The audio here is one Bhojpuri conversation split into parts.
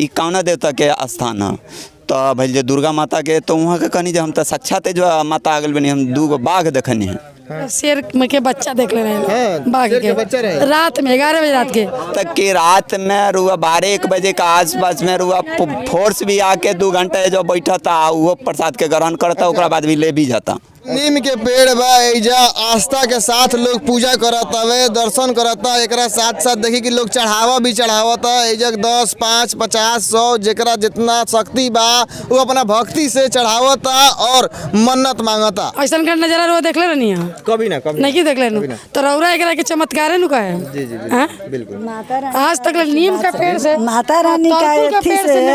ई कौना देवता के स्थान है। तो भैया दुर्गा माता के तो वहाँ के कहनी जो हम तो साक्षात जो माता आ गल बनी, हम 2 बाघ देखनी है। शेर के बच्चा देख ले रहे बाघ के बच्चा रहे रात में 11 बजे रात के तक के रात में रुआ 12-1 बजे का आसपास में रुआ फोर्स भी आके 2 घंटा जो बैठा था वो प्रसाद के ग्रहण करता, ओकरा बाद भी ले भी जाता। नीम के पेड़ बा, एजा आस्था के साथ लोग पूजा करत हवे, दर्शन करता। एकरा साथ साथ देखी कि लोग चढ़ावा भी चढ़ावता। एजा 10, 5, 50, 100 जेकरा जितना शक्ति बा वो अपना भक्ति से चढ़ावता और मन्नत मांगता। ऐसा का नजारा रो देख ले रहनी है कभी ना कभी नहीं देख ले तो रौरा एकरा के चमत्कार नु का है। जी जी बिल्कुल। आज तक नीम का पेड़ से माता रानी का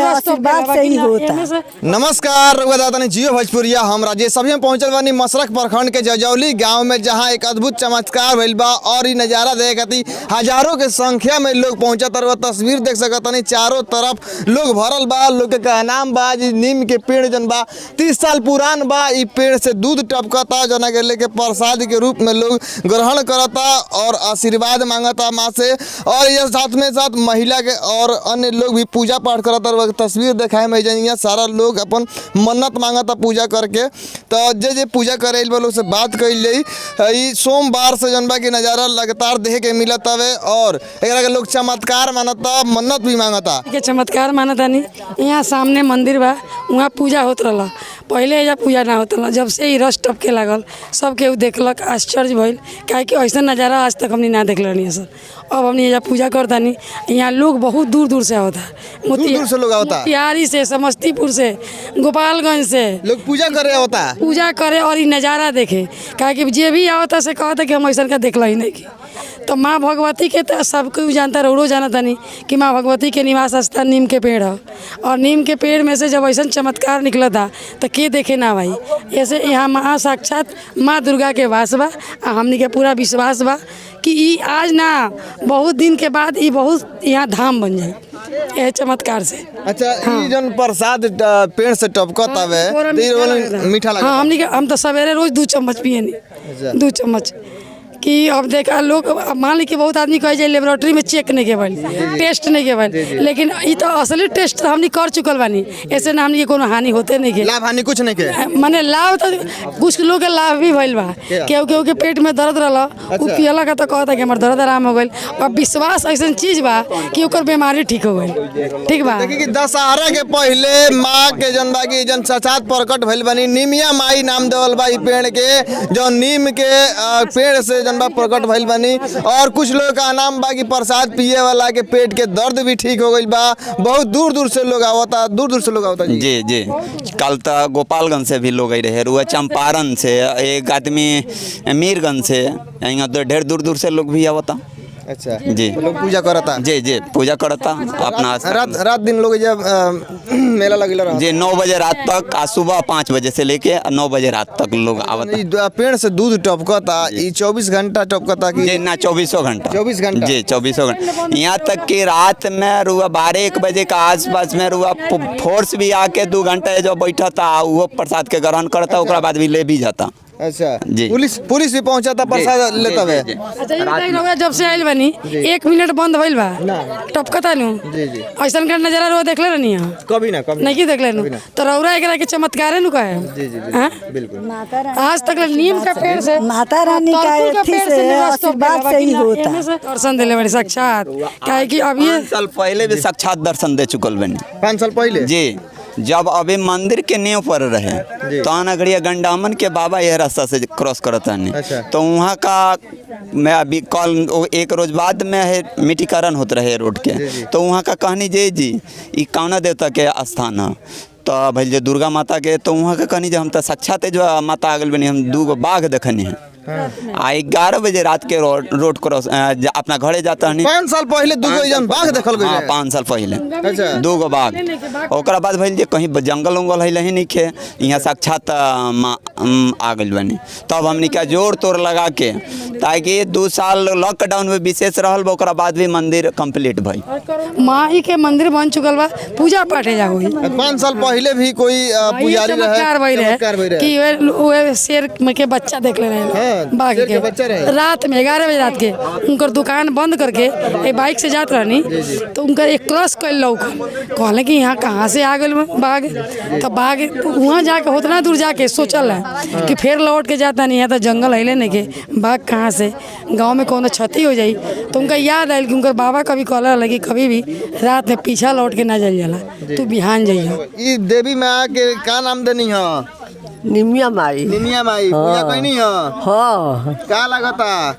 आशीर्वाद से ही होता। नमस्कार रघुदाता जियो भोजपुरिया, हम राजेश सभी हम पहुंचल बानी मसरख प्रखंड के जजौली गांव में, जहां एक अद्भुत चमत्कार भइल बा और ये नज़ारा देखती हजारों के संख्या में लोग पहुंचत। और तस्वीर देख सकतनी चारों तरफ लोग भरल बा। लोग के कहनाम बा जी नीम के पेड़ जन बा 30 साल पुरान बा। ई पेड़ से दूध टपकता जना के लेके प्रसाद के रूप में लोग ग्रहण करता और आशीर्वाद मांगता माँ से। और यह साथ में साथ महिला के और अन्य लोग भी पूजा पाठ करता। और तस्वीर दिखाए में जनिया सारा लोग अपन मन्नत मांगता पूजा करके। तो जे पूजा करे लोग से बात कई सोमवार से जनबा के नज़ारा लगातार देखे के मिलत हवे और एकरा के लोग चमत्कार मानता, मन्नत भी मांगता। के चमत्कार मानता नहीं। यहाँ सामने मंदिर बा, वहाँ पूजा होत रहा। पहले एजा पूजा ना होता रहा। जब से ही रस टपके लागल सब केहू देखलक, आश्चर्य भइल, काहे कि ऐसा नज़ारा आज तक हमने ना देख रही सर। अब हमने एजा पूजा करता नहीं। यहाँ लोग बहुत दूर दूर से आवता, दूर से लोग आवता, मोतिहारी से, समस्तीपुर से, गोपालगंज से लोग पूजा करे होता, पूजा करे और ये नज़ारा देखे। काहे कि जे भी आवता से कहता कि हम ऐसा का देखला ही नहीं की। तो माँ भगवती के तो सब कोई जानता, रोडो जानता नहीं कि माँ भगवती के निवास स्थान नीम के पेड़ है। और नीम के पेड़ में से जब ऐसा चमत्कार निकला था तो के देखे ना भाई। ऐसे यहाँ माँ साक्षात माँ दुर्गा के वास बा। हमने के पूरा विश्वास बा कि ई आज ना बहुत दिन के बाद ई बहुत यहाँ धाम बन जाए यह चमत्कार से। अच्छा ई जन प्रसाद पेड़ से टपकत हवे मीठा लगा। हाँ हम तो सवेरे रोज 2 चम्मच पिए नहीं, 2 चम्मच कि अब देखा लोग मान ली कि बहुत आदमी कहे जाए लेबोरेटरी में चेक नहीं के बन, टेस्ट नहीं के बन, लेकिन ये तो असली टेस्ट तो हमने कर चुकल बानी। ऐसे ना हमने कोनो हानि होते नहीं के, लाभ हानि कुछ नहीं के। माने लाभ तो कुछ लोग के लाभ भी भइल बा। केहू के पेट में दर्द रहला उ पियला का तो कहता कि हमार दर्द आराम हो गइल। और विश्वास ऐसा चीज बा कि ओकर बीमारी ठीक हो गइल। ठीक बा। देखिए कि दशहरा के पहले माँ के जनबा की जन साक्षात प्रकट भइल बनी। नीमिया माई नाम देवल बा ई पेड़ के, जो नीम के पेड़ से जनबा प्रकट भइल बनी। और कुछ लोग का नाम बा कि प्रसाद पिए वाला के पेट के दर्द भी ठीक हो गइल बा। बहुत दूर दूर से लोग आवता, दूर दूर से लोग आवता जी जी। कल तक गोपालगंज से भी लोग आई रहे, रुआ चंपारण से, एक आदमी मीरगंज से, यहाँ तो ढेर दूर दूर से लोग भी आवता। अच्छा जी, लोग पूजा करता। जी जी पूजा करता अपना रात दिन लोग जब मेला लगेला रहा जी 9 बजे रात तक, सुबह 5 बजे से लेके 9 बजे रात तक लोग आवता। पेड़ से दूध टपकता, ये 24 घंटा टपकता कि जी ना 24 घंटा 24 घंटा जी 24 घंटा। यहाँ तक कि रात में रुआ 12-1 बजे का आसपास में रुआ फोर्स भी आके 2 घंटा जो बैठा था वो प्रसाद के ग्रहण करता, ओकरा बाद भी ले भी जाता। अच्छा जी। पुलिस भी पहुंचा था, प्रसाद लेता है। अच्छा जब से आइल बनी 1 मिनट बंद भइल बा टपकता नु। ऐसा का नजारा रो देख ले रहनी है कभी ना कभी नहीं देख ले तो रौरा एकरा के चमत्कार नु का है। जी जी बिल्कुल। आज तक नीम का पेड़ से माता रानी का आशीर्वाद से ही होता। दर्शन दिले बनी साक्षात, काहे कि अभी 5 साल पहले भी साक्षात दर्शन दे चुकल बनी। 5 साल पहले जी, जब अभी मंदिर के नींव पर रहे तो अनगढ़िया गंडामन के बाबा यह रास्ता से क्रॉस करता नहीं। अच्छा। तो वहाँ का मैं अभी कल 1 रोज बाद में है मिट्टीकरण होते रहे रोड के, तो वहाँ का कहनी जी ई कौना देवता के स्थान है। तो भैया दुर्गा माता के तो वहाँ का कहनी जो हम तो साक्षात जो माता आ गल बनी, हम 2 बाघ देखनी है। 11 बजे रात के रोड क्रॉस अपना घरे जाता है। 5 साल पहले 2 बाघ देखल गई। हाँ 5 साल पहले। अच्छा। 2 बाघ। ओकरा बाद भइल जे कहीं जंगल उंगल है नहीं खे, यहाँ साक्षात आ गई बनी। तब हमने क्या जोड़ तोड़ लगा के, ताकि 2 साल लॉकडाउन में विशेष रहल बा, ओकरा बाद भी मंदिर कंप्लीट भई। माई के मंदिर बन चुकल बा, पूजा पाठ जा हुई। 5 साल पहले भी कोई पुजारी रहे, चमत्कार भई चमत्कार भई रहे रहे। कि वे शेर में के बच्चा देख ले हाँ, रहे बाघ शेर के बच्चा रहे। रात में 11 बजे रात के उनकर दुकान बंद करके एक बाइक से जात रहनी, तो उनकर एक क्रॉस कर लौक कहले कि यहाँ कहाँ से आ गए बाघ। तो बाघ वहाँ जाके उतना दूर जाके सोचल है कि फिर लौट के जाता नहीं है, तो जंगल हिले नहीं के बाघ कहाँ से गाँव में कोनो क्षति हो जाई। तो उनका याद आयल कि उनकर बाबा कभी कहला लगी कभी भी रात में पीछा लौट के ना जाइए जाला, तू बिहान जाइए। ई देवी माँ के का नाम देनी है? निमिया माई। निमिया माई पूजा कहनी है। हाँ का लगता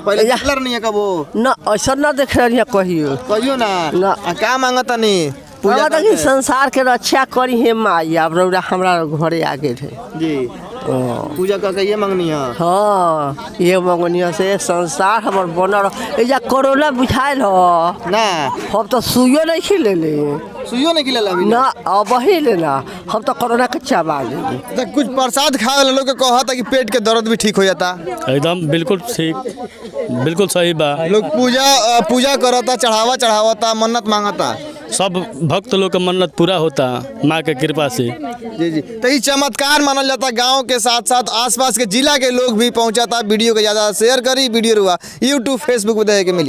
पहले देखलर नहीं है कबो? ना ऐसा ना देख रही कहियो कहियो ना। ना। का मांगता नहीं पूजा पूजा करके? संसार के रक्षा करी है माई। अब रौरा हमरा घरे आगे थे। जी पूजा करके ये मांगनी है। हाँ ये मंगनिया से संसार हमर बनल। एजा कोरोना बुझाइल हो ना हम तो सुइयो नहीं खिले ले सुइयो नहीं खिलेला अभी ना, अब ही लेना हम तो कोरोना के चबा ले। तो कुछ प्रसाद खाए वाला लोग के कहता कि पेट के दर्द भी ठीक हो जाता। एकदम बिल्कुल ठीक, बिल्कुल सही बा। लोग पूजा करता, चढ़ावता, मन्नत मांगता। सब भक्त लोग का मन्नत पूरा होता माँ के कृपा से। जी जी, तो ये चमत्कार मानल जाता। गांव के साथ साथ आसपास के जिला के लोग भी पहुंचाता। वीडियो को ज़्यादा शेयर करी, वीडियो रुआ यूट्यूब फेसबुक पे देखे के मिली।